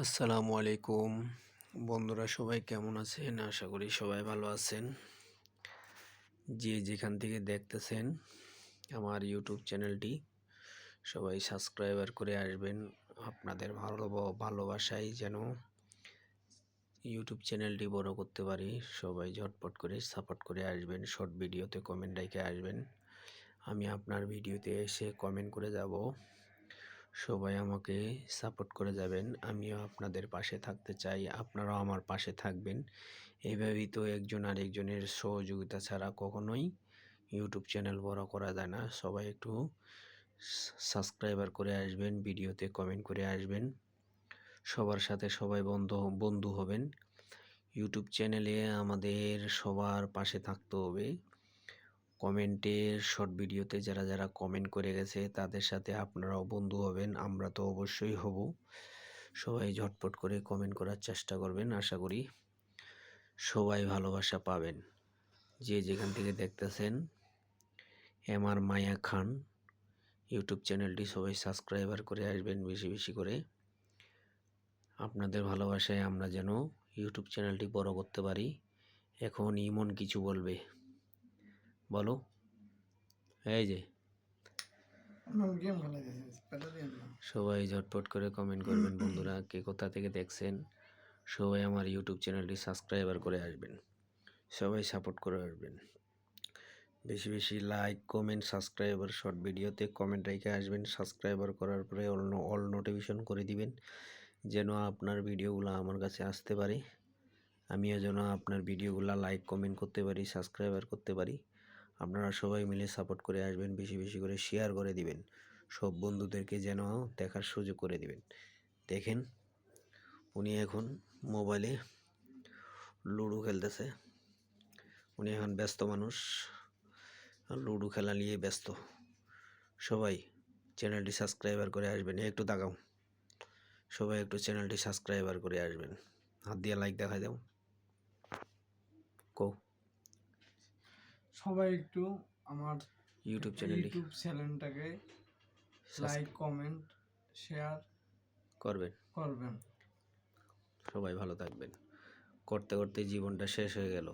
আসসালামু আলাইকুম বন্ধুরা, সবাই কেমন আছেন? আশা করি সবাই ভালো আছেন। যে যেখান থেকে দেখতেছেন আমার ইউটিউব চ্যানেলটি, সবাই সাবস্ক্রাইবার করে আসবেন। আপনাদের ভালোবাসায় যেন ইউটিউব চ্যানেলটি বড় করতে পারি, সবাই ঝটপট করে সাপোর্ট করে আসবেন। শর্ট ভিডিওতে কমেন্ট রেখে আসবেন, আমি আপনার ভিডিওতে এসে কমেন্ট করে যাব। সবাই আমাকে সাপোর্ট করে যাবেন, আমিও আপনাদের পাশে থাকতে চাই, আপনারাও আমার পাশে থাকবেন। এইভাবেই তো একজন আরেকজনের সহযোগিতা ছাড়া কখনোই ইউটিউব চ্যানেল বড় করা যায় না। সবাই একটু সাবস্ক্রাইবার করে আসবেন, ভিডিওতে কমেন্ট করে আসবেন, সবার সাথে সবাই বন্ধু হবেন। ইউটিউব চ্যানেলে আমাদের সবার পাশে থাকতে হবে। কমেন্টের শর্ট ভিডিওতে যারা যারা কমেন্ট করে গেছে তাদের সাথে আপনারাও বন্ধু হবেন, আমরা তো অবশ্যই হব। সবাই ঝটপট করে কমেন্ট করার চেষ্টা করবেন, আশা করি সবাই ভালোবাসা পাবেন। যে যেখান থেকে দেখতেছেন এমআর মায়া খান ইউটিউব চ্যানেলটি সবাই সাবস্ক্রাইবার করে আসবেন বেশি বেশি করে। আপনাদের ভালোবাসায় আমরা যেন ইউটিউব চ্যানেলটি বড় করতে পারি। এখন ইমন কিছু বলবে, বলো। এই যে সবাই ঝটপট করে কমেন্ট করবেন বন্ধুরা, কে কোথা থেকে দেখছেন। সবাই আমার ইউটিউব চ্যানেলটি সাবস্ক্রাইবার করে আসবেন, সবাই সাপোর্ট করে আসবেন। বেশি বেশি লাইক কমেন্ট সাবস্ক্রাইবার, শর্ট ভিডিওতে কমেন্ট রেখে আসবেন। সাবস্ক্রাইবার করার পরে অল নোটিফিকেশন করে দিবেন, যেন আপনার ভিডিওগুলো আমার কাছে আসতে পারে, আমিও যেন আপনার ভিডিওগুলো লাইক কমেন্ট করতে পারি, সাবস্ক্রাইবার করতে পারি। আপনারা সবাই মিলে সাপোর্ট করে আসবেন, বেশি বেশি করে শেয়ার করে দিবেন, সব বন্ধুদেরকে যেন দেখার সুযোগ করে দিবেন। দেখেন উনি এখন মোবাইলে লুডো খেলতেছে, উনি এখন ব্যস্ত মানুষ, লুডো খেলা নিয়ে ব্যস্ত। সবাই চ্যানেলটি সাবস্ক্রাইবার করে আসবেন, একটু তাকাও, সবাই একটু চ্যানেলটি সাবস্ক্রাইবার করে আসবেন, হাত দিয়ে লাইক দেখা দাও। কও সবাই একটু আমার ইউটিউব চ্যানেলটাকে লাইক কমেন্ট শেয়ার করবেন। সবাই ভালো থাকবেন। করতে করতে জীবনটা শেষ হয়ে গেল।